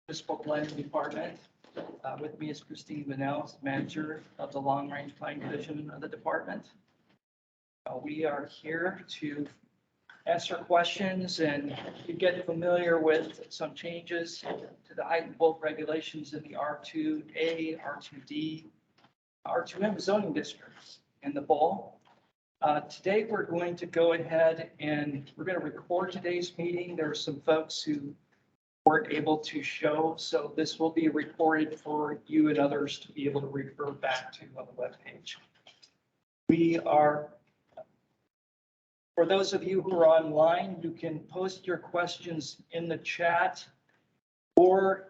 Municipal Planning Department. With me is Christine Vanels, manager of the Long Range Planning Division of the department. We are here to answer questions and to get familiar with some changes to the height and bulk regulations in the R2A, R2D, R2M zoning districts in the bowl. Today, we're going to go ahead and we're going to record today's meeting. There are some folks who weren't able to show, so this will be recorded for you and others to be able to refer back to on the webpage. We are, for those of you who are online, you can post your questions in the chat, or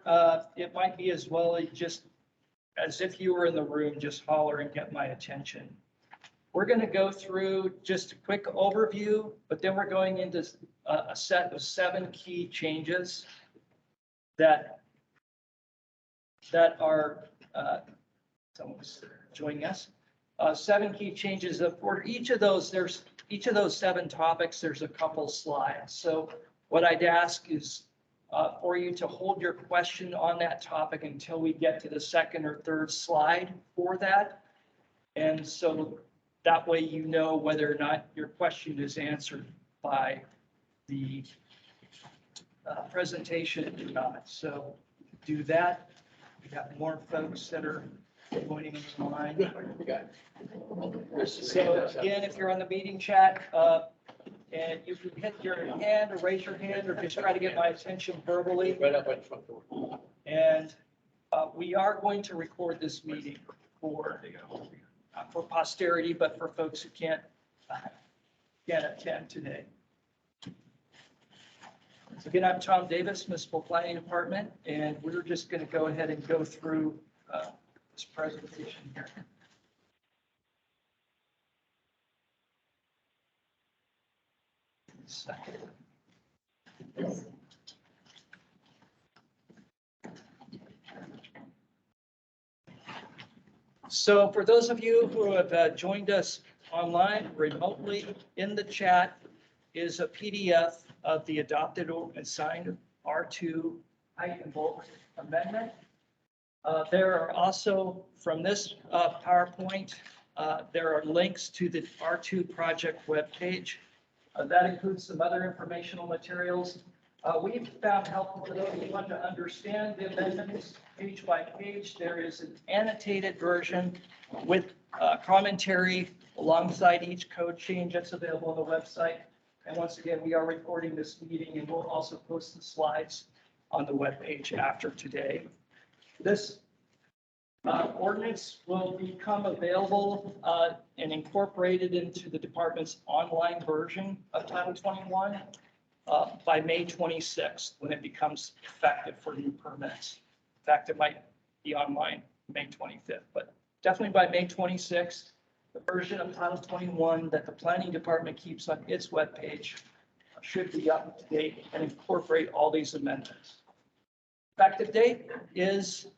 it might be as well just as if you were in the room, just holler and get my attention. We're going to go through just a quick overview, but then we're going into a set of 7 key changes that are someone's joining us. 7 key changes. For each of those, there's each of those 7 topics. There's a couple slides. So what I'd ask is for you to hold your question on that topic until we get to the second or third slide for that, and so that way you know whether or not your question is answered by the presentation or not. So do that. We got more folks that are joining online. So again, if you're on the meeting chat, and you can hit your hand or raise your hand or just try to get my attention verbally. Right up at the front door. And we are going to record this meeting for posterity, but for folks who can't attend today. So again, I'm Tom Davis, Municipal Planning Department, and we're just going to go ahead and go through this presentation here. Second. So for those of you who have joined us online remotely, in the chat is a PDF of the adopted and signed R2 height and bulk amendment. There are also, from this PowerPoint, there are links to the R2 project webpage. That includes some other informational materials. We've found helpful for those who want to understand the amendments page by page. There is an annotated version with commentary alongside each code change that's available on the website. And once again, we are recording this meeting and we'll also post the slides on the webpage after today. This ordinance will become available and incorporated into the department's online version of Title 21 by May 26th, when it becomes effective for new permits. In fact, it might be online May 25th, but definitely by May 26th, the version of Title 21 that the planning department keeps on its webpage should be up to date and incorporate all these amendments. Effective date is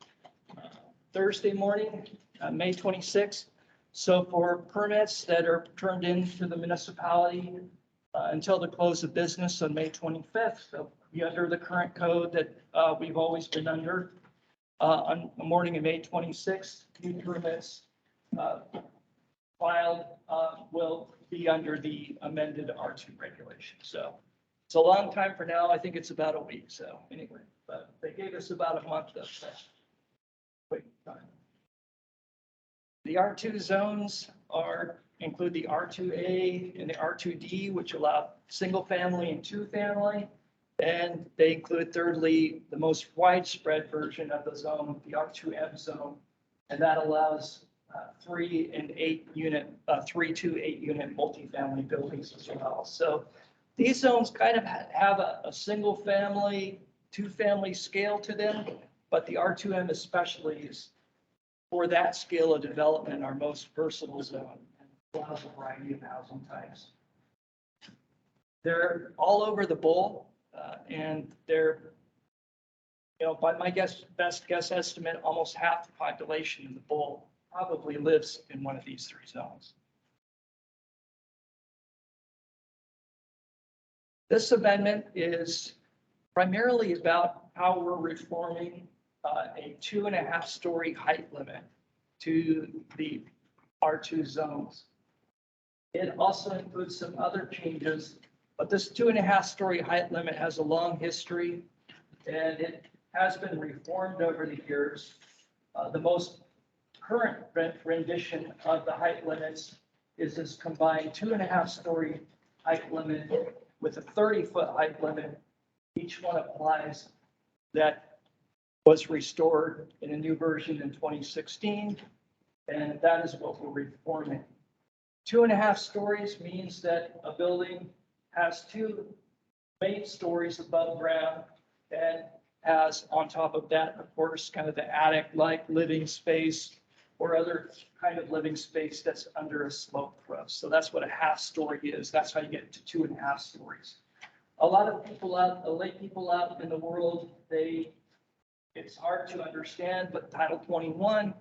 Thursday morning, May 26th. So for permits that are turned into the municipality until the close of business on May 25th, so be under the current code that we've always been under. On the morning of May 26th, new permits filed will be under the amended R2 regulation. So it's a long time for now. I think it's about a week. So anyway, but they gave us about a month of wait time. The R2 zones include the R2A and the R2D, which allow single family and 2 family. And they include, thirdly, the most widespread version of the zone, the R2M zone, and that allows 3 to 8 unit multifamily buildings as well. So these zones kind of have a single family, 2 family scale to them, but the R2M especially is, for that scale of development, our most versatile zone and allows a variety of housing types. They're all over the bowl, and they're, by my best guess estimate, almost half the population in the bowl probably lives in one of these 3 zones. This amendment is primarily about how we're reforming a 2.5-story height limit to the R2 zones. It also includes some other changes, but this 2.5-story height limit has a long history and it has been reformed over the years. The most current rendition of the height limits is this combined 2.5-story height limit with a 30-foot height limit. Each one applies. That was restored in a new version in 2016, and that is what we're reforming. 2.5 stories means that a building has 2 main stories above ground and has on top of that, of course, kind of the attic-like living space or other kind of living space that's under a slope roof. So that's what a 1/2 story is. That's how you get to 2.5 stories. A lot of people out, lay people out in the world, it's hard to understand, but Title 21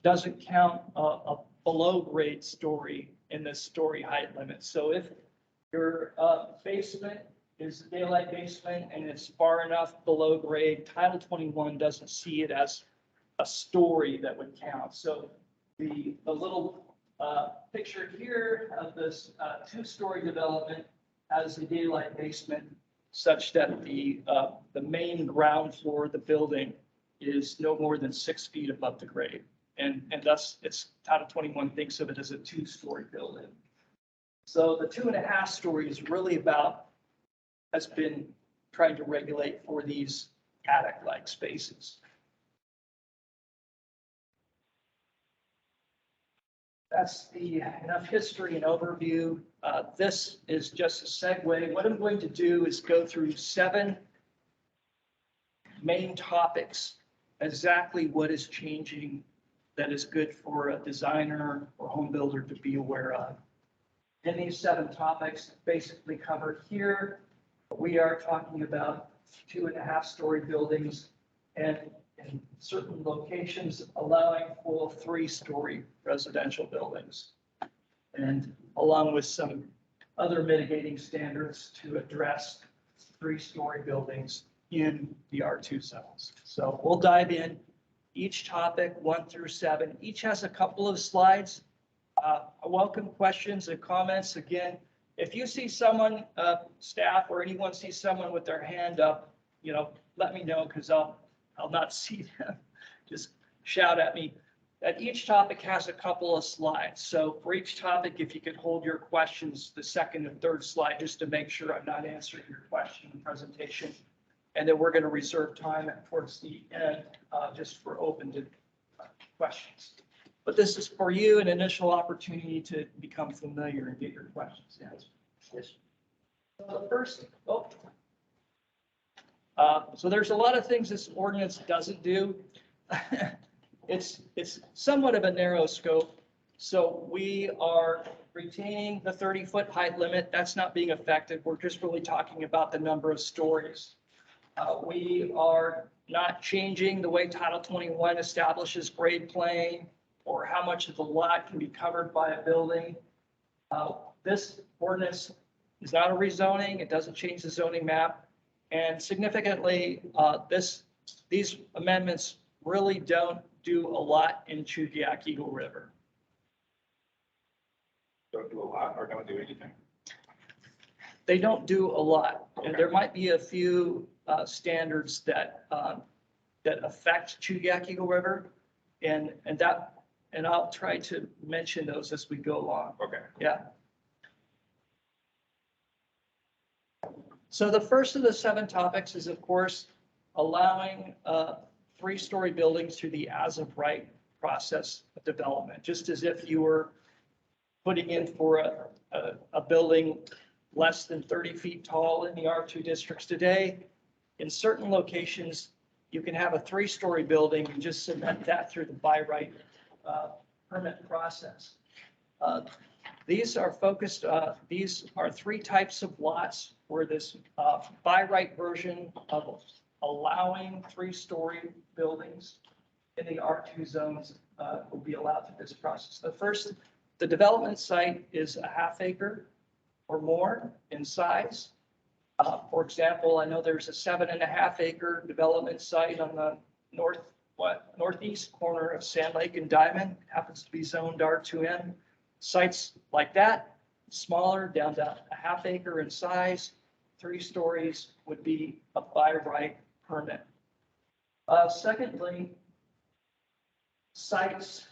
doesn't count a below grade story in the story height limit. So if your basement is a daylight basement and it's far enough below grade, Title 21 doesn't see it as a story that would count. So the little picture here of this 2-story development has a daylight basement such that the main ground floor of the building is no more than 6 feet above the grade. And thus it's Title 21 thinks of it as a 2-story building. So the 2.5 story is really has been trying to regulate for these attic-like spaces. That's enough history and overview. This is just a segue. What I'm going to do is go through 7 main topics, exactly what is changing that is good for a designer or home builder to be aware of. And these 7 topics basically covered here. We are talking about 2.5-story buildings and in certain locations allowing full 3-story residential buildings. And along with some other mitigating standards to address 3-story buildings in the R2 zones. So we'll dive in each topic 1 through 7. Each has a couple of slides. I welcome questions and comments. Again, if you see someone, staff or anyone sees someone with their hand up, let me know because I'll not see them. Just shout at me. That each topic has a couple of slides. So for each topic, if you could hold your questions, the second and third slide, just to make sure I'm not answering your question in the presentation. And then we're going to reserve time towards the end just for open to questions. But this is for you an initial opportunity to become familiar and get your questions answered. Yes. So first, so there's a lot of things this ordinance doesn't do. It's somewhat of a narrow scope. So we are retaining the 30-foot height limit. That's not being affected. We're just really talking about the number of stories. We are not changing the way Title 21 establishes grade plane or how much of the lot can be covered by a building. This ordinance is not a rezoning. It doesn't change the zoning map. And significantly, these amendments really don't do a lot in Chudiak Eagle River. Don't do a lot or don't do anything? They don't do a lot. Okay. And there might be a few standards that affect Chudiak Eagle River. And I'll try to mention those as we go along. Okay. Yeah. So the first of the 7 topics is, of course, allowing 3-story buildings through the as-of-right process of development, just as if you were putting in for a building less than 30 feet tall in the R2 districts today. In certain locations, you can have a 3-story building and just submit that through the by-right permit process. These are focused, these are 3 types of lots where this by-right version of allowing 3-story buildings in the R2 zones will be allowed through this process. The first, the development site is a 1/2 acre or more in size. For example, I know there's a 7.5 acre development site on the northeast corner of Sand Lake and Diamond, happens to be zoned R2N. Sites like that, smaller, down to 1/2 acre in size, 3 stories would be a by right permit. Secondly, sites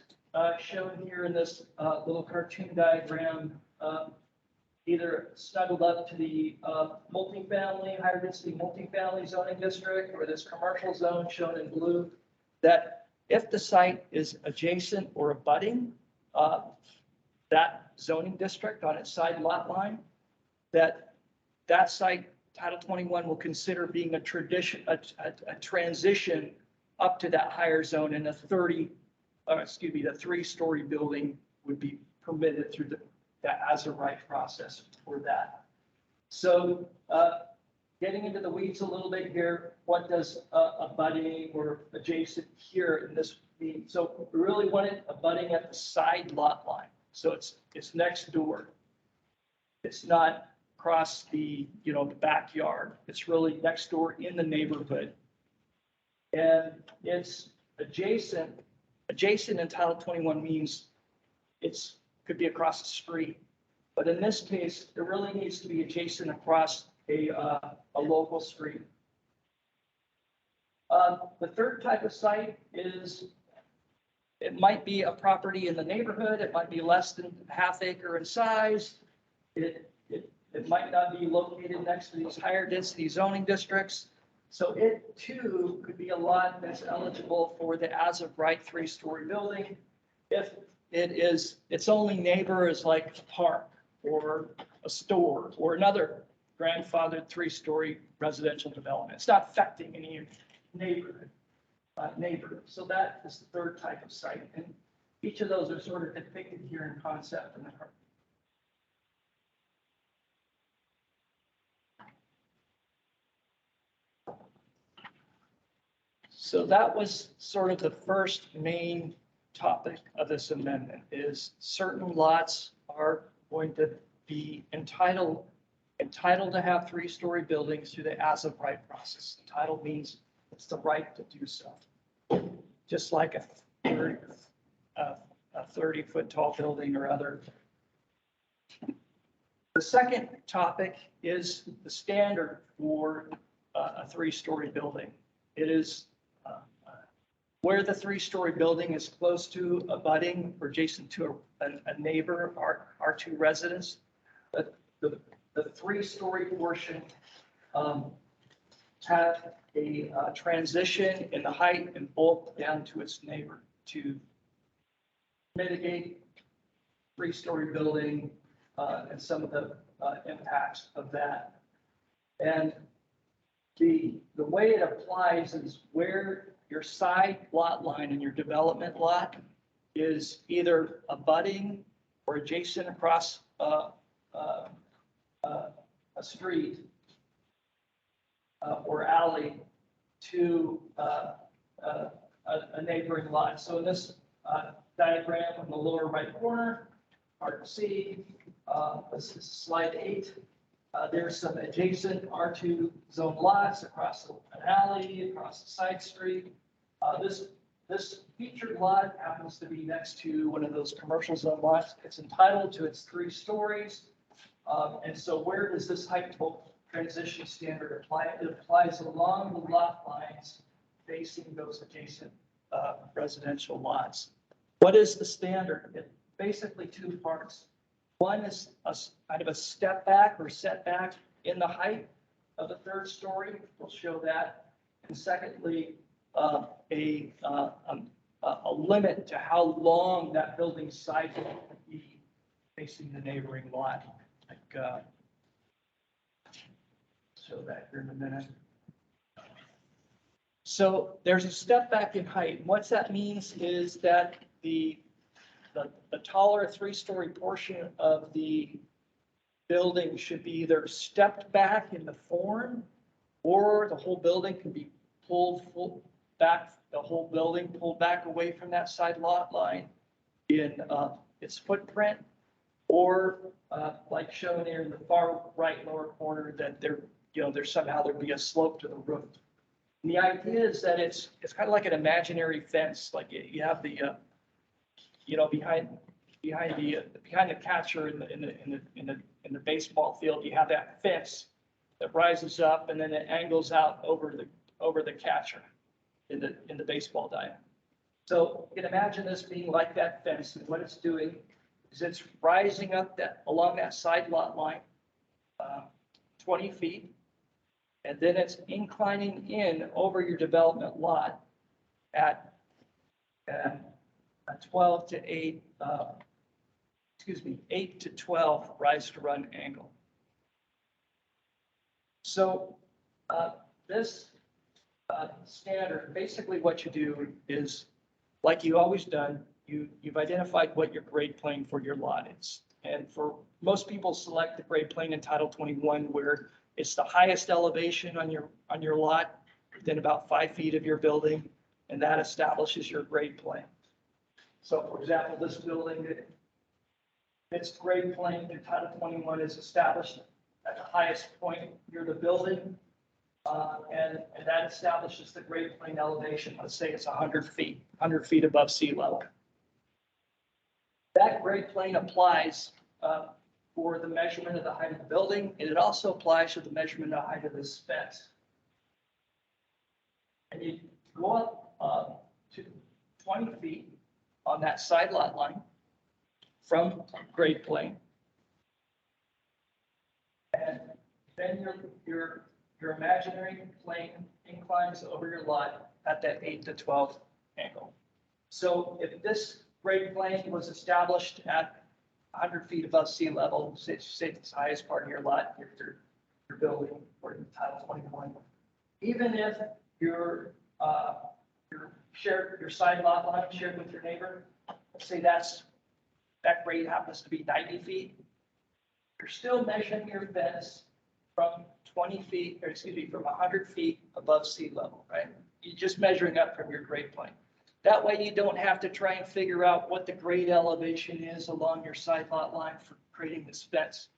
shown here in this little cartoon diagram, either snuggled up to the multifamily, higher density multifamily zoning district, or this commercial zone shown in blue, that if the site is adjacent or abutting that zoning district on its side lot line, that site, Title 21 will consider being a transition up to that higher zone, and the 3-story building would be permitted through that as a right process for that. So getting into the weeds a little bit here, what does abutting or adjacent here in this mean? So we really want it abutting at the side lot line. So it's next door. It's not across the backyard. It's really next door in the neighborhood. And it's adjacent. Adjacent in Title 21 means could be across the street. But in this case, it really needs to be adjacent across a local street. The third type of site is, it might be a property in the neighborhood. It might be less than 1/2 acre in size. It might not be located next to these higher density zoning districts. So it too could be a lot that's eligible for the as of right 3-story building if its only neighbor is like a park or a store or another grandfathered 3-story residential development. It's not affecting any neighbor. So that is the third type of site. And each of those are sort of depicted here in concept in the card. So that was sort of the first main topic of this amendment, is certain lots are going to be entitled to have 3-story buildings through the as of right process. Entitled means it's the right to do so. Just like a 30-foot tall building or other. The second topic is the standard for a 3-story building. It is where the 3-story building is close to abutting or adjacent to a neighbor, R2 residence. But the 3-story portion have a transition in the height and bulk down to its neighbor to mitigate 3-story building and some of the impacts of that. And the way it applies is where your side lot line and your development lot is either abutting or adjacent across a street or alley to a neighboring lot. So in this diagram in the lower right corner, hard to see, this is slide 8. There's some adjacent R2 zone lots across an alley, across the side street. This featured lot happens to be next to one of those commercial zone lots. It's entitled to its 3 stories. And so where does this height transition standard apply? It applies along the lot lines facing those adjacent residential lots. What is the standard? It's basically 2 parts. One is kind of a step back or setback in the height of the 3rd story. We'll show that. And secondly, a limit to how long that building sidewall can be facing the neighboring lot. Like, show that here in a minute. So there's a step back in height. What that means is that the taller 3-story portion of the building should be either stepped back in the form, or the whole building can be pulled back, the whole building pulled back away from that side lot line in its footprint, or like shown here in the far right lower corner, that there there's somehow there'd be a slope to the roof. And the idea is that it's kind of like an imaginary fence, like you have the, behind the catcher in the baseball field, you have that fence that rises up and then it angles out over the catcher in the baseball diamond. So you can imagine this being like that fence, and what it's doing is it's rising up along that side lot line, 20 feet, and then it's inclining in over your development lot at a 12 to 8, 8 to 12 rise to run angle. So this standard, basically what you do is, like you always done, you've identified what your grade plane for your lot is. And for most people select the grade plane in Title 21, where it's the highest elevation on your lot within about 5 feet of your building, and that establishes your grade plane. So for example, this building, its grade plane in Title 21 is established at the highest point near the building. And that establishes the grade plane elevation. Let's say it's 100 feet above sea level. That grade plane applies for the measurement of the height of the building, and it also applies to the measurement of the height of this fence. And you go up to 20 feet on that side lot line from grade plane. And then your imaginary plane inclines over your lot at that 8 to 12 angle. So if this grade plane was established at 100 feet above sea level, say it's the highest part of your lot, your building, or in Title 21, even if your side lot line shared with your neighbor, let's say that grade happens to be 90 feet, you're still measuring your fence from 20 feet, or excuse me, from 100 feet above sea level, right? You're just measuring up from your grade plane. That way you don't have to try and figure out what the grade elevation is along your side lot line for creating this fence.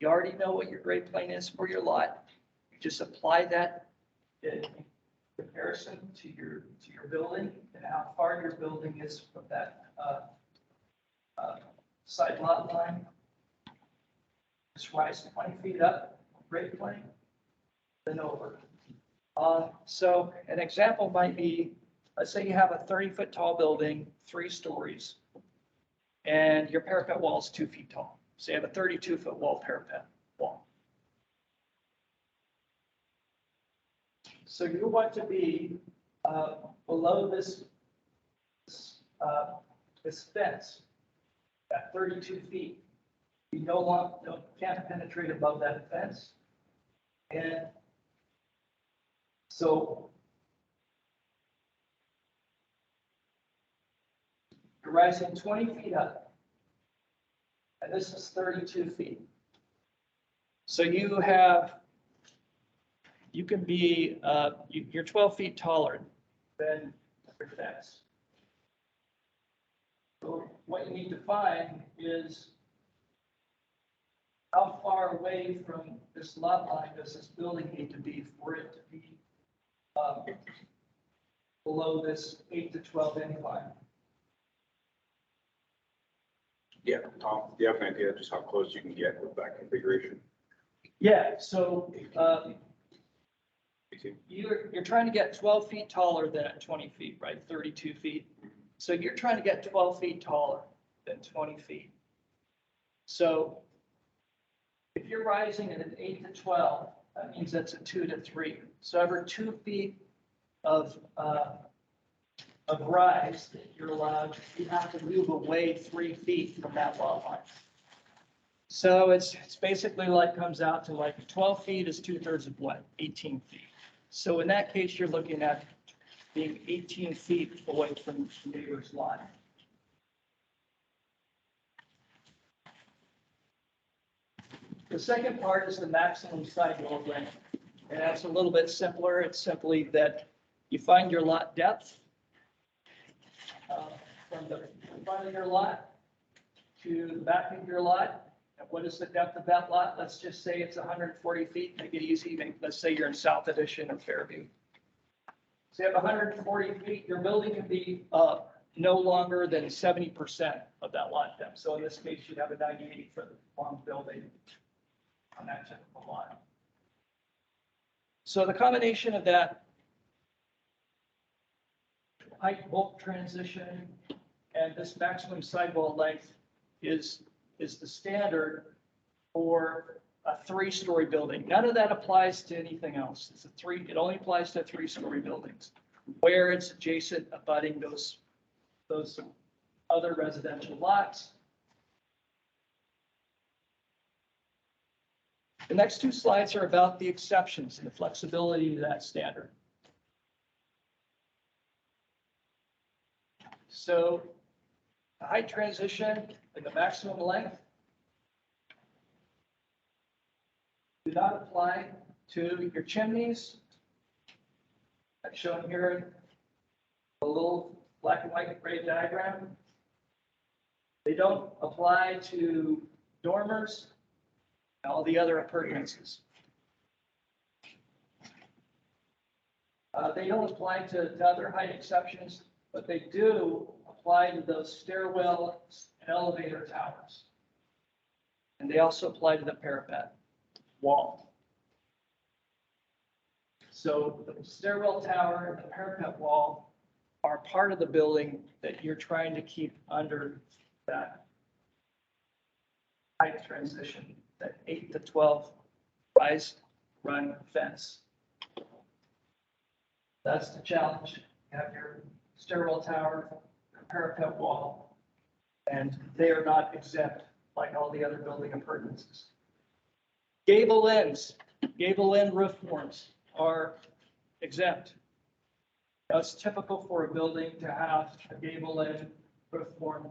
You already know what your grade plane is for your lot. You just apply that in comparison to your building and how far your building is from that side lot line. Just rise 20 feet up, grade plane, then over. So an example might be, let's say you have a 30-foot tall building, 3 stories, and your parapet wall is 2 feet tall. So you have a 32-foot wall parapet wall. So you want to be below this fence at 32 feet. You can't penetrate above that fence. And so you're rising 20 feet up, and this is 32 feet. So you can be, you're 12 feet taller than your fence. So what you need to find is how far away from this lot line does this building need to be for it to be below this 8 to 12 incline? Yeah, Tom, do you have an idea just how close you can get with that configuration? Yeah, so you're trying to get 12 feet taller than at 20 feet, right? 32 feet. So you're trying to get 12 feet taller than 20 feet. So if you're rising at an 8 to 12, that means that's a 2 to 3. So every 2 feet of rise that you're allowed, you have to move away 3 feet from that lot line. So it's basically like comes out to like 12 feet is 2/3 of what? 18 feet. So in that case, you're looking at being 18 feet away from the neighbor's lot. The second part is the maximum sidewall length, and that's a little bit simpler. It's simply that you find your lot depth from the front of your lot to the back of your lot, And what is the depth of that lot? Let's just say it's 140 feet, make it easy. Let's say you're in South Addition or Fairview. So you have 140 feet, your building can be no longer than 70% of that lot depth. So in this case, you'd have a 98-foot long building on that typical lot. So the combination of that height bulk transition and this maximum sidewall length is the standard for a 3-story building. None of that applies to anything else. It only applies to 3-story buildings where it's adjacent, abutting those other residential lots. The next 2 slides are about the exceptions and the flexibility to that standard. So the height transition and the maximum length do not apply to your chimneys. That's shown here in a little black and white gray diagram. They don't apply to dormers and all the other appurtenances. They don't apply to other height exceptions, but they do apply to those stairwells and elevator towers. And they also apply to the parapet wall. So the stairwell tower and the parapet wall are part of the building that you're trying to keep under that height transition, that 8 to 12 rise, run fence. That's the challenge. You have your stairwell tower, parapet wall, and they are not exempt like all the other building appurtenances. Gable ends, gable end roof forms are exempt. Now, it's typical for a building to have a gable end roof form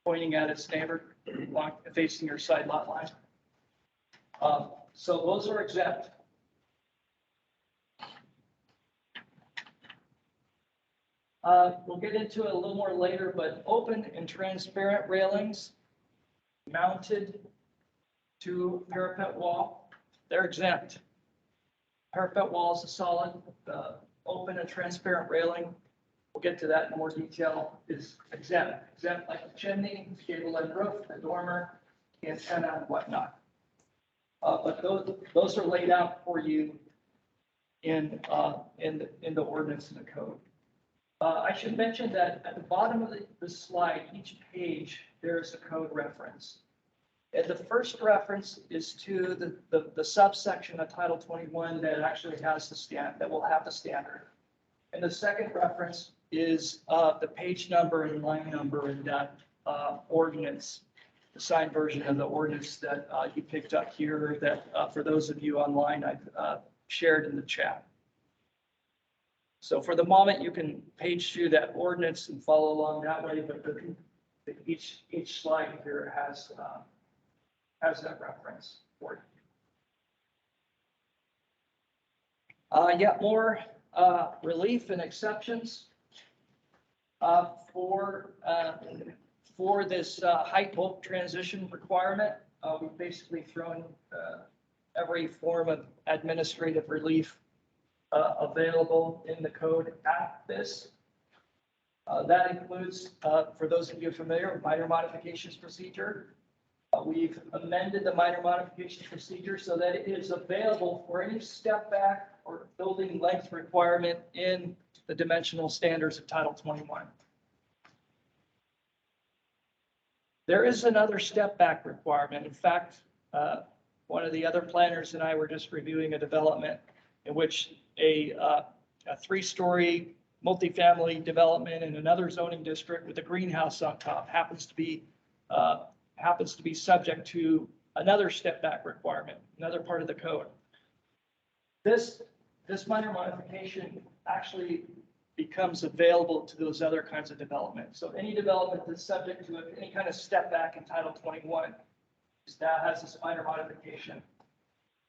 pointing at its neighbor, facing your side lot line. So those are exempt. We'll get into it a little more later, but open and transparent railings mounted to parapet wall, they're exempt. Parapet wall is a solid, open and transparent railing. We'll get to that in more detail, is exempt. Exempt like the chimney, gable end roof, the dormer, antenna, and whatnot. But those are laid out for you in the ordinance and the code. I should mention that at the bottom of the slide, each page, there's a code reference. And the first reference is to the subsection of Title 21 that actually has that will have the standard. And the second reference is the page number and line number in that ordinance, the signed version of the ordinance that you picked up here that for those of you online, I've shared in the chat. So for the moment, you can page through that ordinance and follow along that way, but each slide here has that reference for you. Yet more relief and exceptions for this height bulk transition requirement. We've basically thrown every form of administrative relief available in the code at this. That includes, for those of you familiar with minor modifications procedure, we've amended the minor modifications procedure so that it is available for any step back or building length requirement in the dimensional standards of Title 21. There is another step back requirement. In fact, one of the other planners and I were just reviewing a development in which a 3-story multifamily development in another zoning district with a greenhouse on top happens to be subject to another step back requirement, another part of the code. This minor modification actually becomes available to those other kinds of developments. So any development that's subject to any kind of step back in Title 21 now has this minor modification.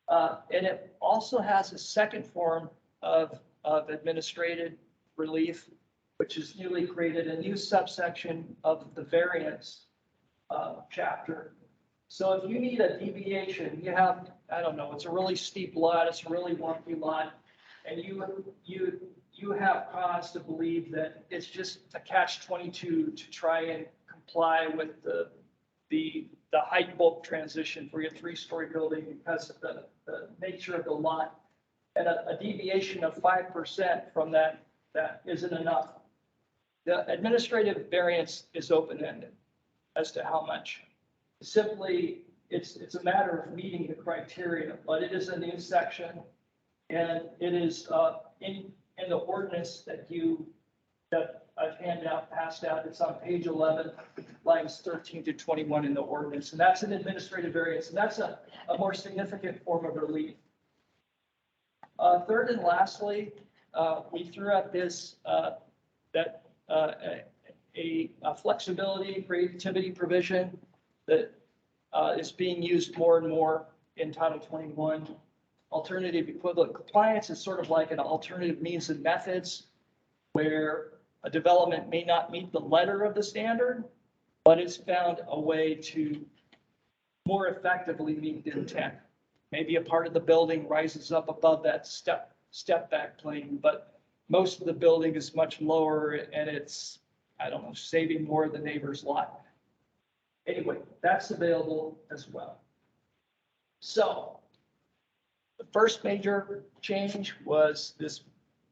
And it also has a second form of administrative relief, which is newly created, a new subsection of the variance chapter So if you need a deviation, you have, I don't know, it's a really steep lot, it's a really wonky lot, and you have cause to believe that it's just a catch-22 to try and comply with the height bulk transition for your three-story building because of the nature of the lot. And a deviation of 5% from that isn't enough. The administrative variance is open-ended as to how much. Simply, it's a matter of meeting the criteria, but it is a new section, and it is in the ordinance that I've handed out, passed out. It's on page 11, lines 13 to 21 in the ordinance, and that's an administrative variance, and that's a more significant form of relief. Third and lastly, we threw out this a flexibility, creativity provision that is being used more and more in Title 21. Alternative equivalent compliance is sort of like an alternative means and methods where a development may not meet the letter of the standard, but it's found a way to more effectively meet the intent. Maybe a part of the building rises up above that step back plane, but most of the building is much lower and it's, I don't know, saving more of the neighbor's lot. Anyway, that's available as well. So the first major change was this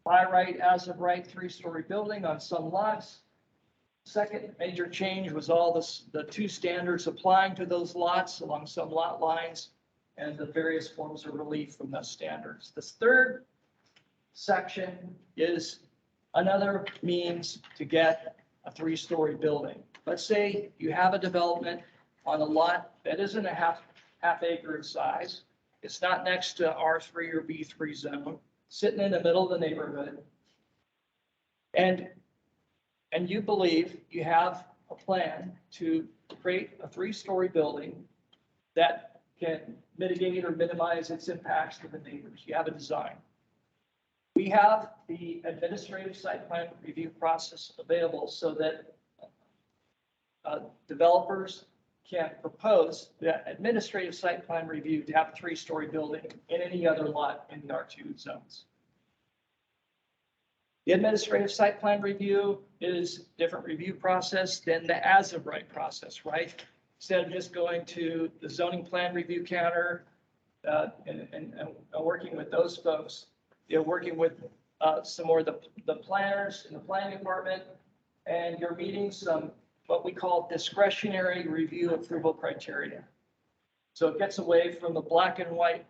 by right, as of right, three-story building on some lots. Second major change was all the two standards applying to those lots along some lot lines and the various forms of relief from those standards. This third section is another means to get a three-story building. Let's say you have a development on a lot that isn't a half acre in size. It's not next to R3 or B3 zone, sitting in the middle of the neighborhood. And you believe you have a plan to create a three-story building that can mitigate or minimize its impacts to the neighbors. You have a design. We have the administrative site plan review process available so that developers can propose the administrative site plan review to have a three-story building in any other lot in the R2 zones. The administrative site plan review is a different review process than the as of right process, right? Instead of just going to the zoning plan review counter and working with those folks, you're working with some more of the planners in the planning department, and you're meeting some what we call discretionary review approval criteria. So it gets away from the black and white,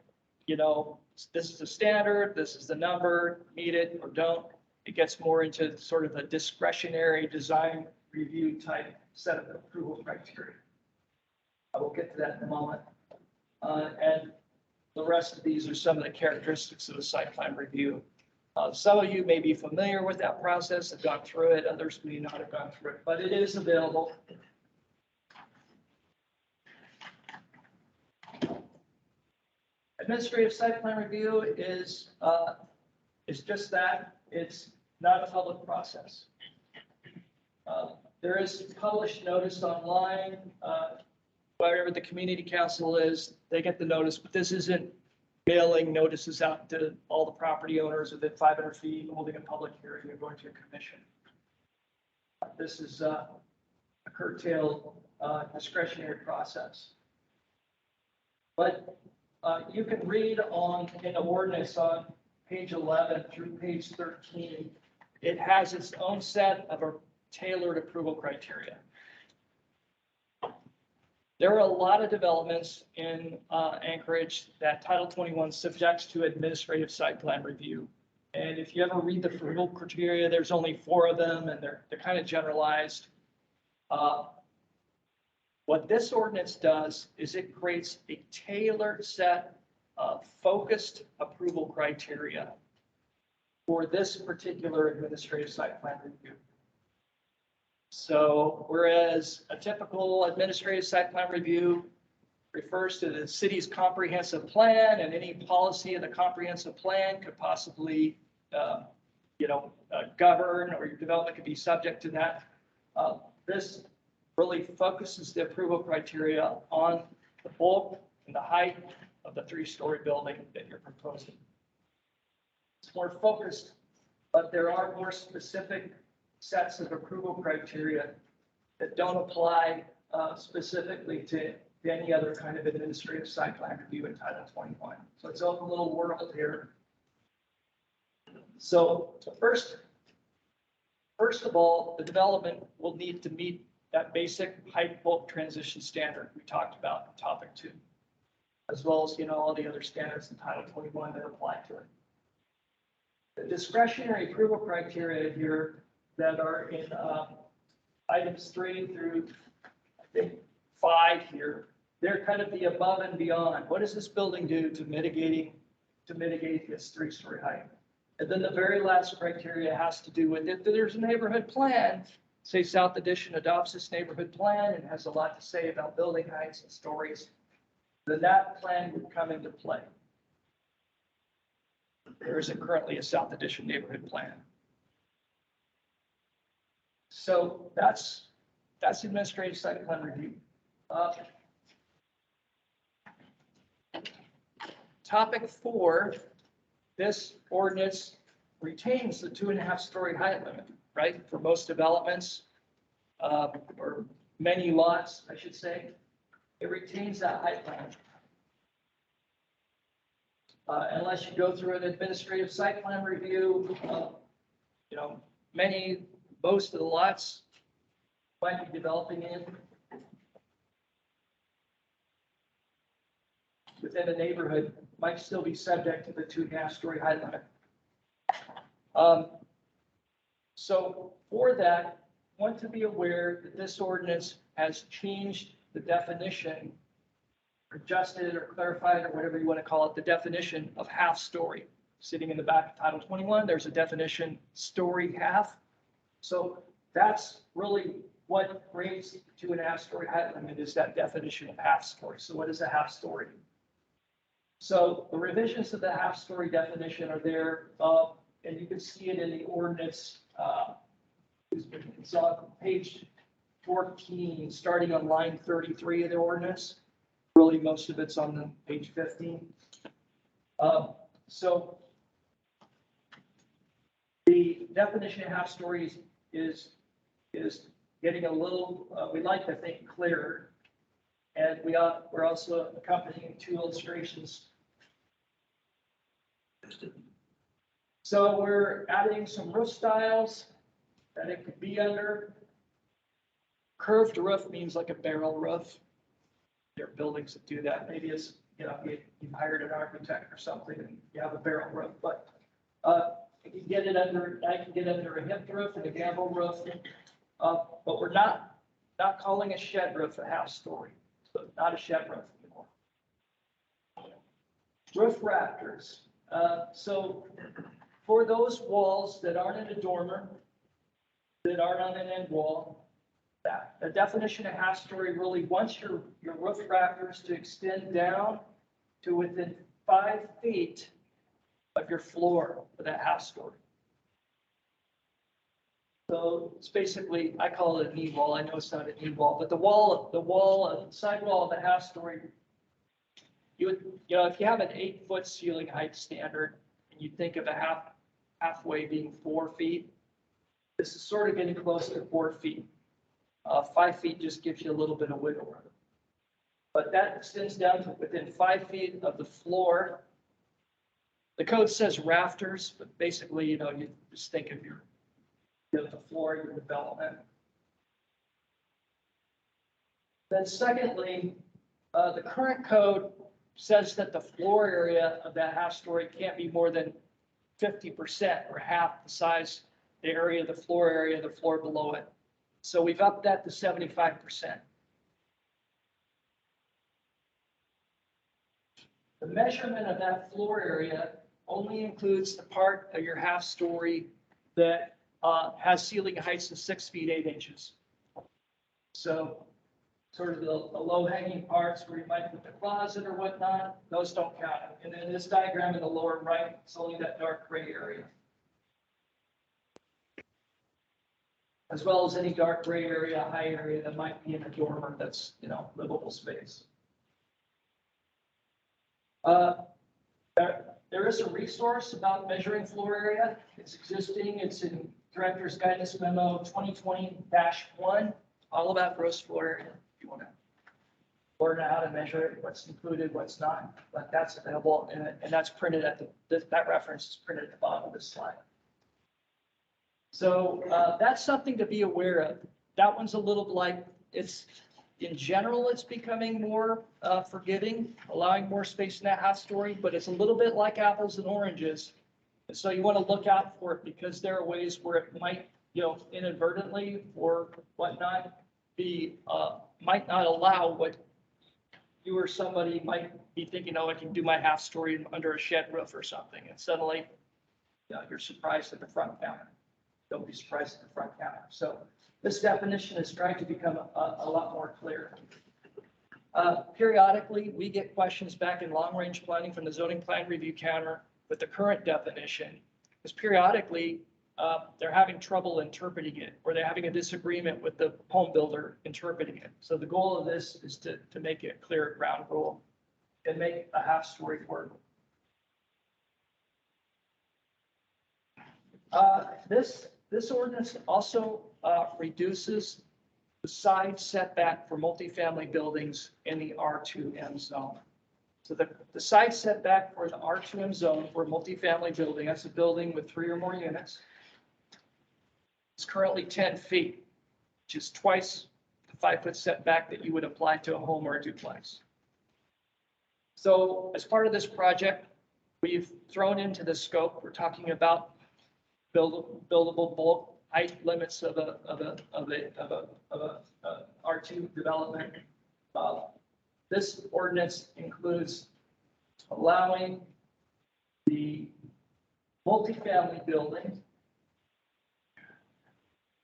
you know, this is the standard, this is the number, meet it or don't. It gets more into sort of a discretionary design review type set of approval criteria. I will get to that in a moment. And the rest of these are some of the characteristics of the site plan review. Some of you may be familiar with that process, have gone through it, others may not have gone through it, but it is available. Administrative site plan review is just that. It's not a public process. There is published notice online. Wherever the community council is, they get the notice, but this isn't mailing notices out to all the property owners within 500 feet, holding a public hearing, or going to a commission. This is a curtailed discretionary process. But you can read in the ordinance on page 11 through page 13, it has its own set of tailored approval criteria. There are a lot of developments in Anchorage that Title 21 subjects to administrative site plan review. And if you ever read the approval criteria, there's only 4 of them, and they're kind of generalized. What this ordinance does is it creates a tailored set of focused approval criteria for this particular administrative site plan review. So whereas a typical administrative site plan review refers to the city's comprehensive plan, and any policy of the comprehensive plan could possibly, govern, or your development could be subject to that. This really focuses the approval criteria on the bulk and the height of the 3-story building that you're proposing. It's more focused, but there are more specific sets of approval criteria that don't apply specifically to any other kind of administrative site plan review in Title 21. So it's a little world here. So first of all, the development will need to meet that basic height bulk transition standard we talked about in topic 2, as well as, all the other standards in Title 21 that apply to it. The discretionary approval criteria here that are in items 3 through, I think, 5 here, they're kind of the above and beyond. What does this building do to mitigate its 3-story height? And then the very last criteria has to do with if there's a neighborhood plan, say South Addition adopts this neighborhood plan and has a lot to say about building heights and stories, then that plan would come into play. There isn't currently a South Addition neighborhood plan. So that's administrative site plan review. Topic 4, this ordinance retains the 2.5-story height limit, right? For most developments, or many lots, I should say, it retains that height limit. Unless you go through an administrative site plan review, most of the lots might be developing in within a neighborhood might still be subject to the 2.5-story height limit. So for that, I want to be aware that this ordinance has changed the definition, adjusted or clarified or whatever you want to call it, the definition of half-story. Sitting in the back of Title 21, there's a definition, story half. So that's really what creates the 2.5-story height limit, is that definition of half-story. So what is a half-story? So the revisions of the half-story definition are there, and you can see it in the ordinance. It's on page 14, starting on line 33 of the ordinance. Really, most of it's on page 15. So the definition of half-stories is getting a little, we like to think, clearer. And we're also accompanying 2 illustrations. So we're adding some roof styles that it could be under. Curved roof means like a barrel roof. There are buildings that do that. Maybe it's, you've hired an architect or something and you have a barrel roof, but you can get it under, I can get under a hip roof and a gable roof. But we're not calling a shed roof a half-story. So not a shed roof anymore. Roof rafters. So for those walls that aren't in a dormer, that aren't on an end wall, the definition of half-story really wants your roof rafters to extend down to within 5 feet of your floor for that half-story. So it's basically, I call it a knee wall. I know it's not a knee wall, but the sidewall of the half-story, if you have an 8-foot ceiling height standard, and you think of a halfway being 4 feet, this is sort of getting close to 4 feet. 5 feet just gives you a little bit of wiggle room. But that extends down to within 5 feet of the floor. The code says rafters, but basically, you just think of the floor, your development. Then secondly, the current code says that the floor area of that half-story can't be more than 50% or half the size, the area of the floor below it. So we've upped that to 75%. The measurement of that floor area only includes the part of your half-story that has ceiling heights of 6 feet 8 inches. So sort of the low-hanging parts where you might put the closet or whatnot, those don't count. And then this diagram in the lower right, it's only that dark gray area. As well as any dark gray area, high area that might be in a dormer that's, livable space. There is a resource about measuring floor area. It's existing. It's in Director's Guidance Memo 2020-1, all about gross floor area. If you want to learn how to measure it, what's included, what's not, but that's available, and that's printed at that reference is printed at the bottom of this slide. So that's something to be aware of. That one's a little like, in general, it's becoming more forgiving, allowing more space in that half story, but it's a little bit like apples and oranges. And so you want to look out for it because there are ways where it might, inadvertently or whatnot, might not allow what you or somebody might be thinking, oh, I can do my half story under a shed roof or something. And suddenly, you're surprised at the front counter. Don't be surprised at the front counter. So this definition is trying to become a lot more clear. Periodically, we get questions back in long-range planning from the zoning plan review counter with the current definition, because periodically they're having trouble interpreting it, or they're having a disagreement with the home builder interpreting it. So the goal of this is to make it a clear ground rule and make a half story work. This ordinance also reduces the side setback for multifamily buildings in the R2M zone. So the side setback for the R2M zone for a multifamily building, that's a building with 3 or more units, is currently 10 feet, which is twice the 5-foot setback that you would apply to a home or a duplex. So as part of this project, we've thrown into the scope, we're talking about buildable bulk height limits of a R2 development. This ordinance includes allowing the multifamily building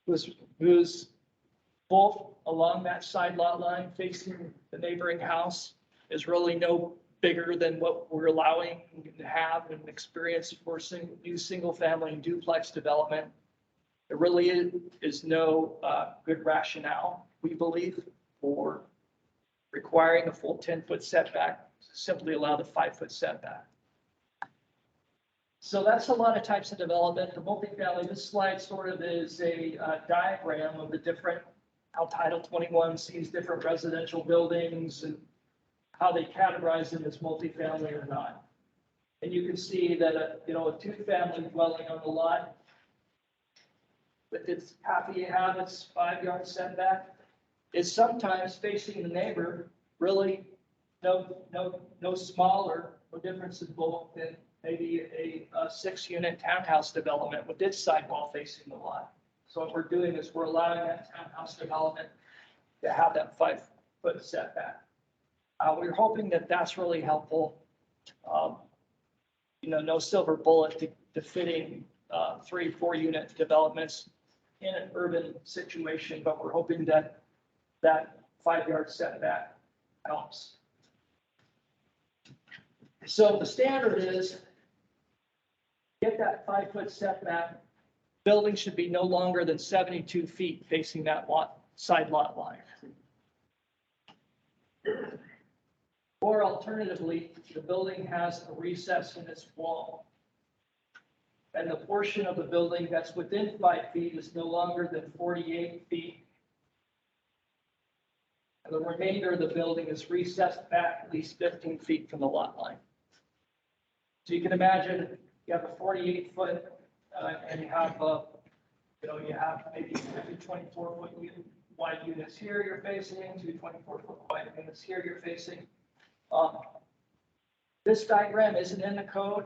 whose both along that side lot line facing the neighboring house is really no bigger than what we're allowing to have and experience for new single family and duplex development. There really is no good rationale, we believe, for requiring a full 10-foot setback, simply allow the 5-foot setback. So that's a lot of types of development. The multifamily, this slide sort of is a diagram of the different, how Title 21 sees different residential buildings and how they categorize them as multifamily or not. And you can see that a 2-family dwelling on the lot with its happy habits 5-yard setback is sometimes facing the neighbor really no smaller or difference in bulk than maybe a 6-unit townhouse development with its sidewall facing the lot. So what we're doing is we're allowing that townhouse development to have that 5-foot setback. We're hoping that that's really helpful. No silver bullet to fitting 3-4 unit developments in an urban situation, but we're hoping that 5-yard setback helps. So the standard is get that 5-foot setback. Building should be no longer than 72 feet facing that side lot line. Or alternatively, the building has a recess in its wall. And the portion of the building that's within 5 feet is no longer than 48 feet. And the remainder of the building is recessed back at least 15 feet from the lot line. So you can imagine you have a 48-foot and you have maybe 24-foot wide units here you're facing, 2 24-foot wide units here you're facing. This diagram isn't in the code.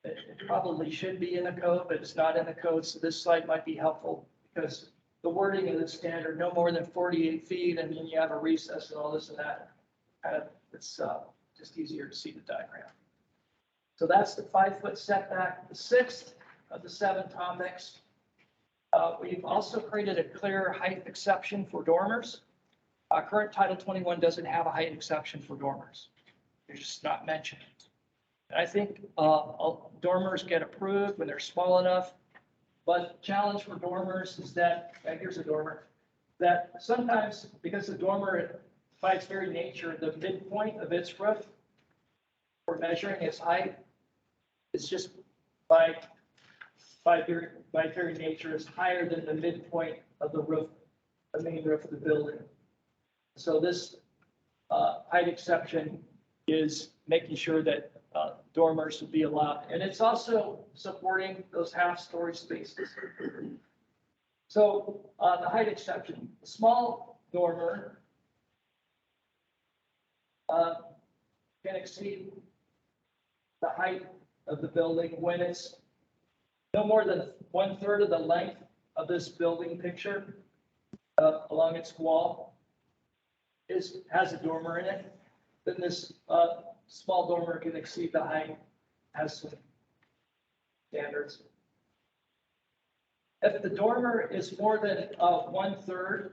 It probably should be in the code, but it's not in the code. So this slide might be helpful because the wording of the standard, no more than 48 feet, and then you have a recess and all this and that. It's just easier to see the diagram. So that's the 5-foot setback. The 6th of the 7 topics. We've also created a clear height exception for dormers. Current Title 21 doesn't have a height exception for dormers. They're just not mentioned. And I think dormers get approved when they're small enough. But the challenge for dormers is that, here's a dormer, that sometimes because the dormer, by its very nature, the midpoint of its roof for measuring its height is just by very nature is higher than the midpoint of the roof, the main roof of the building. So this height exception is making sure that dormers would be allowed. And it's also supporting those half-story spaces. So the height exception, the small dormer can exceed the height of the building when it's no more than 1/3 of the length of this building picture along its wall has a dormer in it. Then this small dormer can exceed the height, has some standards. If the dormer is more than 1/3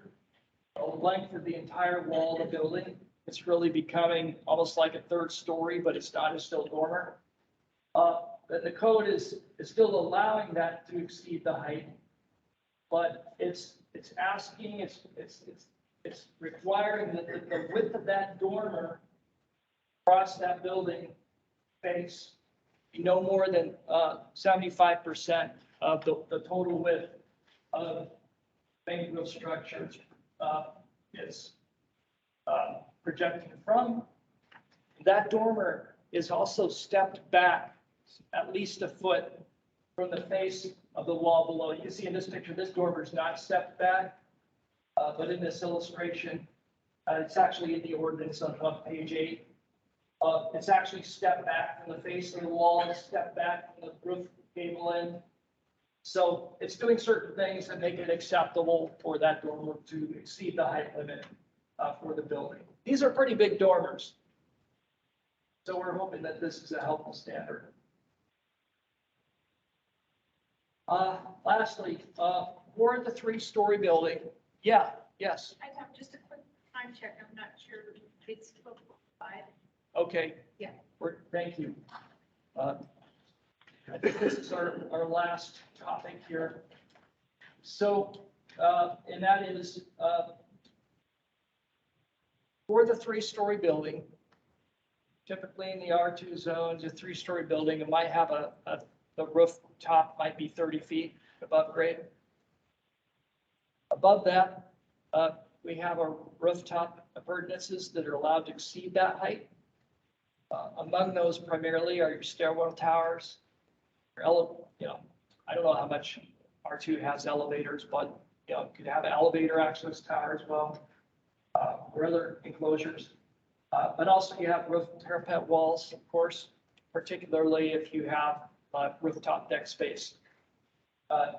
the length of the entire wall of the building, it's really becoming almost like a third story, but it's not, it's still dormer. Then the code is still allowing that to exceed the height, but it's asking, it's requiring that the width of that dormer across that building face be no more than 75% of the total width of main roof structure is projecting from. That dormer is also stepped back at least a foot from the face of the wall below. You can see in this picture, this dormer is not stepped back, but in this illustration, it's actually in the ordinance on page 8. It's actually stepped back from the face of the wall, and stepped back from the roof gable end. So it's doing certain things that make it acceptable for that dormer to exceed the height limit for the building. These are pretty big dormers. So we're hoping that this is a helpful standard. Lastly, for the 3-story building, yes. I have just a quick time check. I'm not sure if it's 12:05. Okay. Yeah. Thank you. I think this is our last topic here. So, and that is for the 3-story building, typically in the R2 zones, a 3-story building, it might have the rooftop might be 30 feet above grade. Above that, we have our rooftop appurtenances that are allowed to exceed that height. Among those primarily are your stairwell towers. I don't know how much R2 has elevators, but you could have an elevator access tower as well, or other enclosures. But also you have roof parapet walls, of course, particularly if you have rooftop deck space.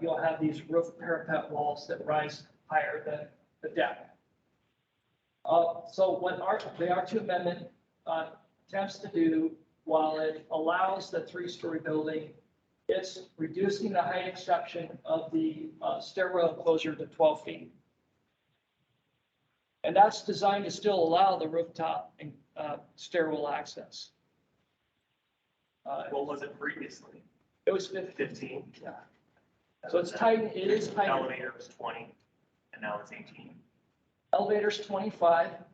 You'll have these roof parapet walls that rise higher than the deck. So what the R2 amendment attempts to do, while it allows the 3-story building, it's reducing the height exception of the stairwell enclosure to 12 feet. And that's designed to still allow the rooftop and stairwell access. What was it previously? It was 15. 15? Yeah. So it's tight, it is tight. Elevator was 20, and now it's 18. Elevator's 25.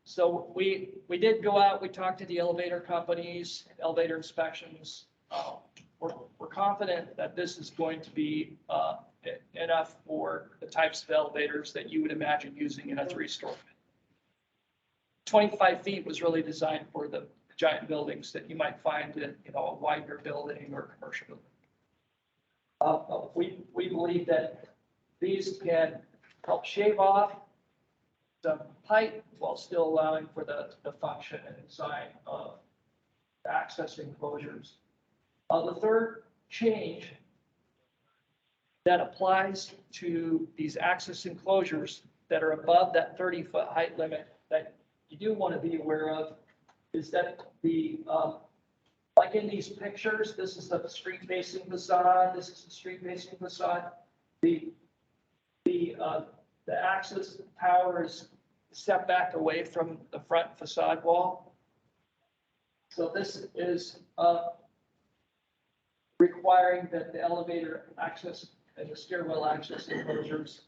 So we did go out, we talked to the elevator companies, elevator inspections. We're confident that this is going to be enough for the types of elevators that you would imagine using in a 3-story. 25 feet was really designed for the giant buildings that you might find in a wider building or commercial building. We believe that these can help shave off some height while still allowing for the function and design of the access enclosures. The third change that applies to these access enclosures that are above that 30-foot height limit that you do want to be aware of is that like in these pictures, this is the street-facing facade, this is the street-facing facade. The access tower is set back away from the front facade wall. So this is requiring that the elevator access and the stairwell access enclosures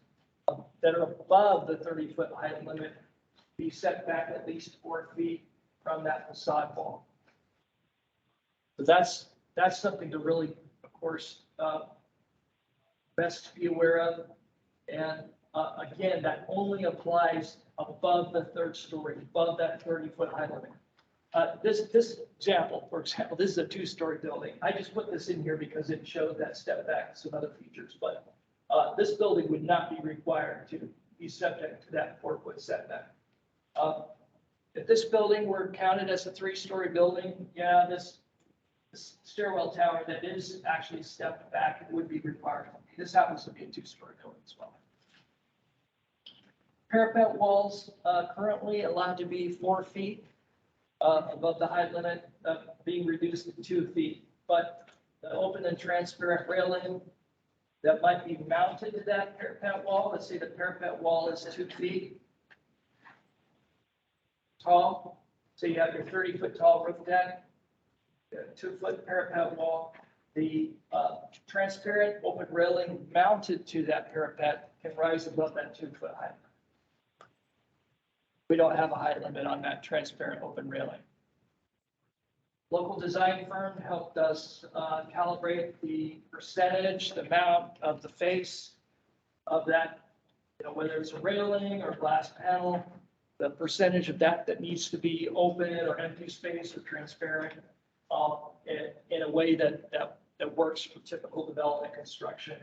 that are above the 30-foot height limit be set back at least 4 feet from that facade wall. So that's something to really, of course, best to be aware of. And again, that only applies above the third story, above that 30-foot height limit. This example, for example, this is a 2-story building. I just put this in here because it showed that step back, some other features, but this building would not be required to be subject to that 4-foot setback. If this building were counted as a 3-story building, yeah, this stairwell tower that is actually stepped back would be required. This happens to be a 2-story building as well. Parapet walls currently allowed to be 4 feet above the height limit, being reduced to 2 feet. But the open and transparent railing that might be mounted to that parapet wall, let's say the parapet wall is 2 feet tall. So you have your 30-foot tall roof deck, 2-foot parapet wall. The transparent open railing mounted to that parapet can rise above that 2-foot height. We don't have a height limit on that transparent open railing. Local design firm helped us calibrate the percentage, the amount of the face of that, whether it's a railing or glass panel, the percentage of that needs to be open or empty space or transparent in a way that works for typical development construction.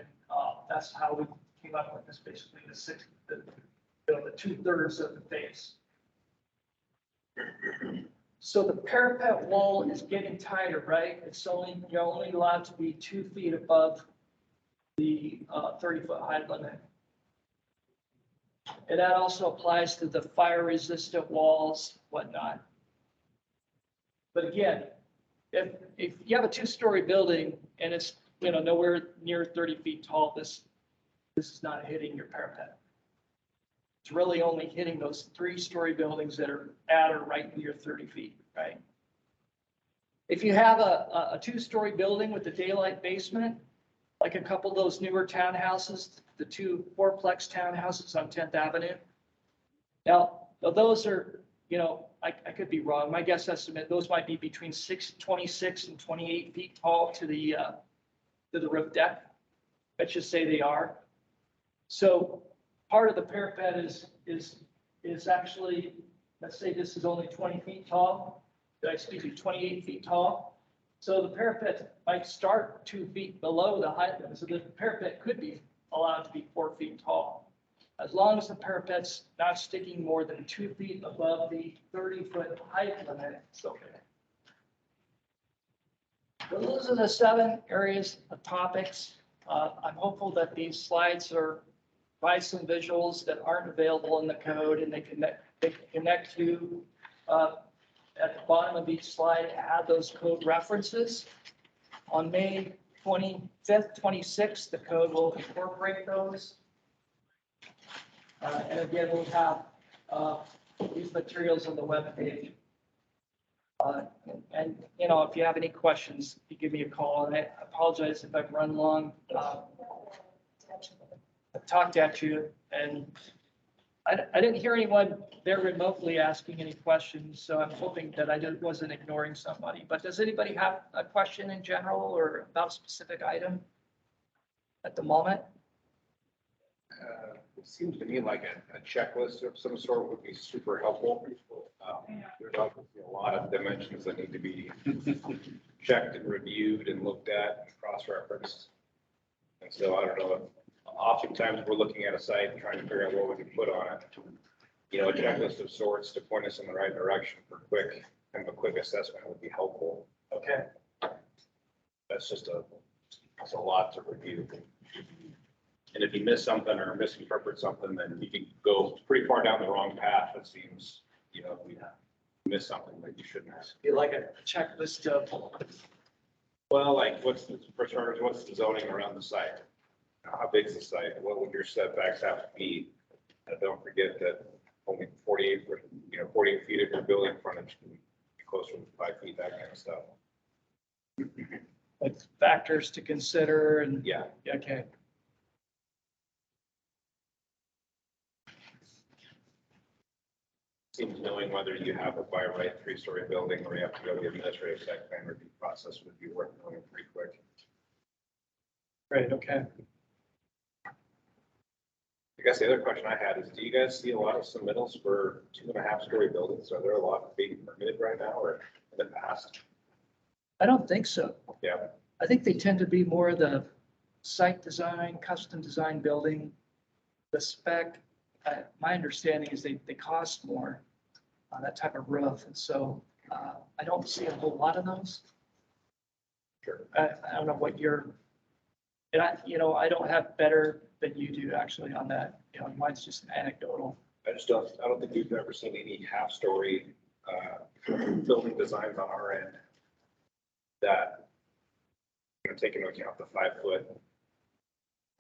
That's how we came up with this, basically the 2/3 of the face. So the parapet wall is getting tighter, right? You're only allowed to be 2 feet above the 30-foot height limit. And that also applies to the fire-resistant walls, whatnot. But again, if you have a 2-story building and it's nowhere near 30 feet tall, this is not hitting your parapet. It's really only hitting those 3-story buildings that are at or right near 30 feet, right? If you have a 2-story building with a daylight basement, like a couple of those newer townhouses, the 2 4-plex townhouses on 10th Avenue. Now, those are, I could be wrong. My guess estimate, those might be between 26 and 28 feet tall to the roof deck. Let's just say they are. So part of the parapet is actually, let's say this is only 20 feet tall, 28 feet tall. So the parapet might start 2 feet below the height limit. So the parapet could be allowed to be 4 feet tall. As long as the parapet's not sticking more than 2 feet above the 30-foot height limit, it's okay. So those are the 7 areas of topics. I'm hopeful that these slides provide some visuals that aren't available in the code, and they connect to at the bottom of each slide, add those code references. On May 25th, 26th, the code will incorporate those. And again, we'll have these materials on the web page. And if you have any questions, you give me a call. And I apologize if I've run long. I've talked at you, and I didn't hear anyone there remotely asking any questions, so I'm hoping that I wasn't ignoring somebody. But does anybody have a question in general or about a specific item at the moment? It seems to me like a checklist of some sort would be super helpful. There's obviously a lot of dimensions that need to be checked and reviewed and looked at and cross-referenced. And so I don't know, oftentimes we're looking at a site and trying to figure out what we can put on it. A checklist of sorts to point us in the right direction for a quick assessment would be helpful. Okay. That's a lot to review. And if you miss something or misinterpret something, then you can go pretty far down the wrong path. It seems, if we miss something that you shouldn't have. Be like a checklist of. Well, like what's the zoning around the site? How big is the site? What would your setbacks have to be? And don't forget that only 48 feet of your building frontage can be closer to 5 feet, that kind of stuff. Like factors to consider and. Yeah. Okay. seems knowing whether you have a by right 3-story building or you have to go to the administrative site plan review process would be worth knowing pretty quick. Great, okay. I guess the other question I had is, do you guys see a lot of submittals for 2.5-story buildings? Are there a lot being permitted right now or in the past? I don't think so. Yeah, I think they tend to be more the site design, custom design building, the spec. My understanding is they cost more on that type of roof. And so I don't see a whole lot of those. sure. I don't know what you're, and I don't have better than you do actually on that. Mine's just anecdotal. I don't think we've ever seen any half-story building designs on our end that take into account the 5-foot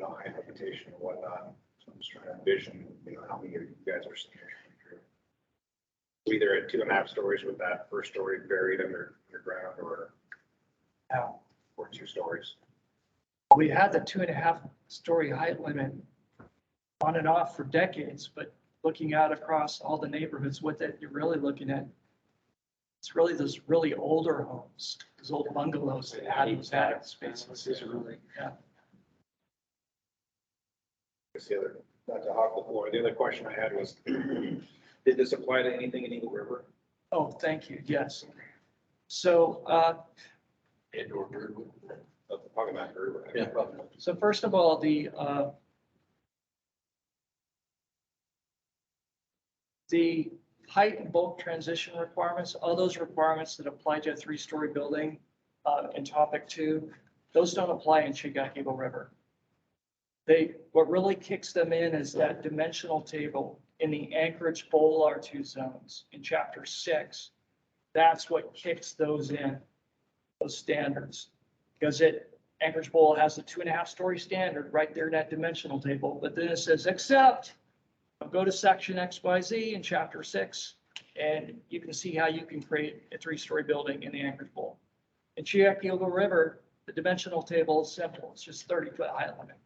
height limitation and whatnot. So I'm just trying to envision, how many of you guys are seeing it. Either at 2.5 stories with that first story buried underground or Yeah. 2 stories. We had the 2.5-story height limit on and off for decades, but looking out across all the neighborhoods, what that you're really looking at, it's really those really older homes, those old bungalows that had those attic spaces. Yeah. Guess the other, not to hog the floor, the other question I had was, did this apply to anything in Eagle River? Oh, thank you. Yes. So, Indoor bird. Probably not bird. Yeah. so first of all, the height and bulk transition requirements, all those requirements that apply to a 3-story building in topic 2, those don't apply in Chugach Eagle River. What really kicks them in is that dimensional table in the Anchorage Bowl R2 zones in chapter 6. That's what kicks those in, those standards. Because Anchorage Bowl has a 2.5-story standard right there in that dimensional table, but then it says, except, go to section XYZ in chapter 6, and you can see how you can create a 3-story building in the Anchorage Bowl. In Chugach Eagle River, the dimensional table is simple. It's just 30-foot height limit.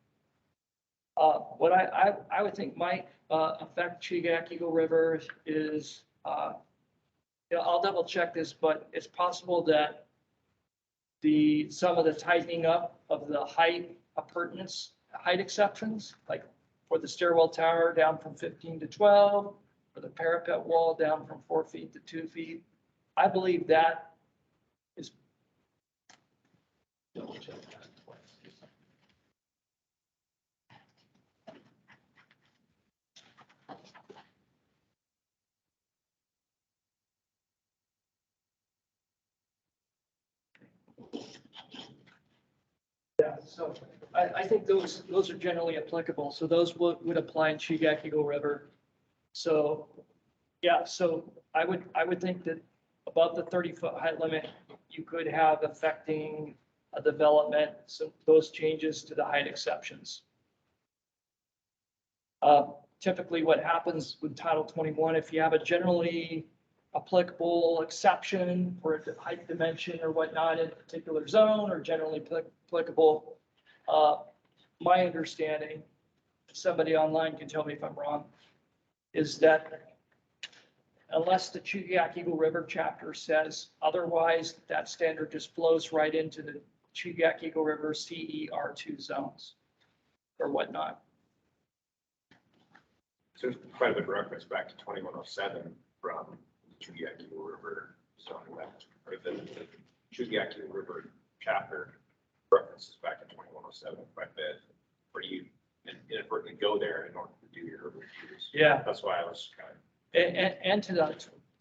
What I would think might affect Chugach Eagle River is, I'll double check this, but it's possible that some of the tightening up of the height appurtenance, height exceptions, like for the stairwell tower down from 15 to 12, or the parapet wall down from 4 feet to 2 feet. I believe that is. Double check that. Yeah, so I think those are generally applicable. So those would apply in Chugach Eagle River. So, yeah, so I would think that above the 30-foot height limit, you could have affecting a development, so those changes to the height exceptions. Typically what happens with Title 21, if you have a generally applicable exception for a height dimension or whatnot in a particular zone or generally applicable, my understanding, somebody online can tell me if I'm wrong, is that unless the Chugach Eagle River chapter says otherwise, that standard just flows right into the Chugach Eagle River CER2 zones or whatnot. So there's quite a bit of reference back to 2107 from the Chugach Eagle River zoning map, or the Chugach Eagle River chapter references back to 2107 quite a bit, where you inadvertently go there in order to do your reviews. Yeah. That's why I was kind of. And to the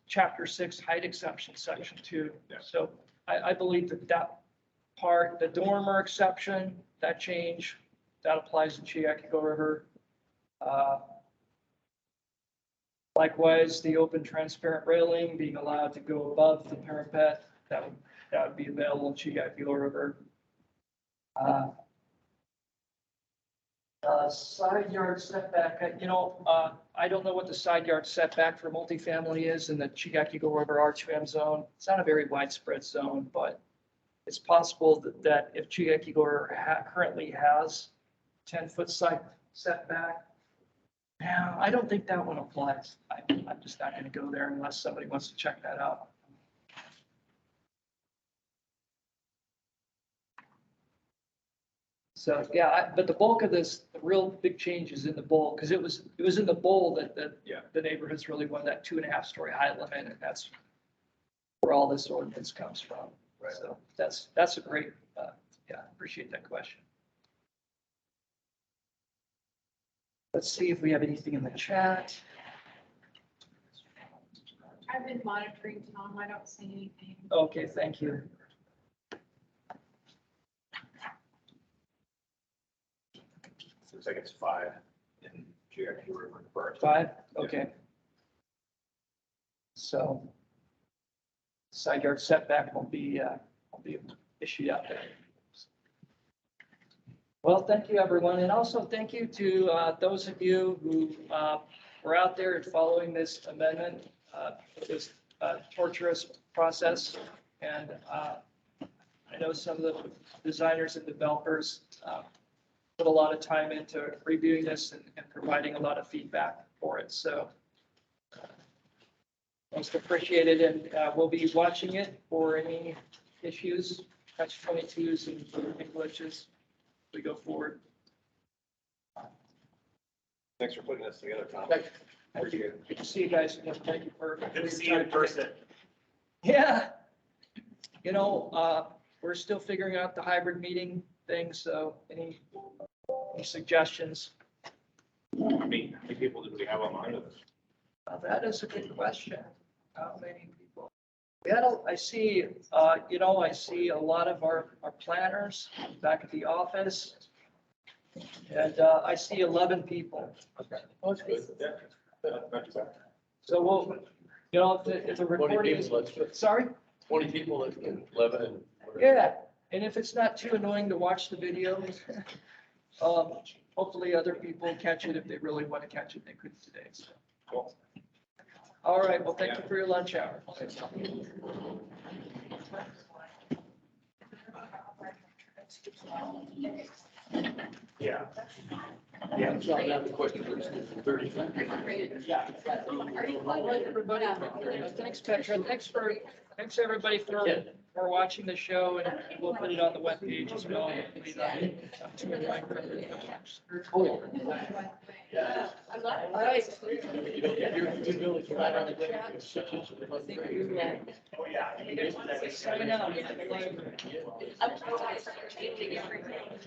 chapter 6 height exception section 2. Yeah. So I believe that part, the dormer exception, that change, that applies to Chugach Eagle River. Likewise, the open transparent railing being allowed to go above the parapet, that would be available in Chugach Eagle River. Side yard setback, I don't know what the side yard setback for multifamily is in the Chugach Eagle River R2M zone. It's not a very widespread zone, but it's possible that if Chugach Eagle River currently has 10-foot side setback, Yeah, I don't think that one applies. I'm just not gonna go there unless somebody wants to check that out. So, yeah, but the bulk of this, the real big change is in the bowl, because it was in the bowl that Yeah. the neighborhoods really wanted that 2.5-story height limit, and that's where all this ordinance comes from. Right. So that's a great, yeah, appreciate that question. Let's see if we have anything in the chat. I've been monitoring Tom. I don't see anything. Okay, thank you. Looks like it's 5 in GIQ or first. 5, okay. So side yard setback won't be issued out there. Well, thank you, everyone. And also thank you to those of you who were out there and following this amendment. It was a torturous process. And I know some of the designers and developers put a lot of time into reviewing this and providing a lot of feedback for it. So most appreciated, and we'll be watching it for any issues, catch-22s and glitches as we go forward. Thanks for putting this together, Tom. Thank you. Appreciate it. Good to see you guys. Thank you for. Good to see you in person. Yeah. You know, we're still figuring out the hybrid meeting thing, so any suggestions? How many people did we have online with us? That is a good question. How many people? I see, I see a lot of our planners back at the office. And I see 11 people. Okay. Oh, that's good. Yeah. Not too bad. So we'll, if the recording is, sorry? 20 people, that's 11 and. Yeah, and if it's not too annoying to watch the video, hopefully other people catch it if they really want to catch it. They couldn't today, so. Cool. All right, well, thank you for your lunch hour. Yeah. Yeah. So I have a question for you. 30 seconds. Yeah. All right, everybody. Thanks, Petra. Thanks, everybody for watching the show, and we'll put it on the webpage as well. Oh, Yeah. I'm not. All right. you know, if your due diligence right on the way, it's such a- I think you, Oh, yeah. sign out. I'm changing everything.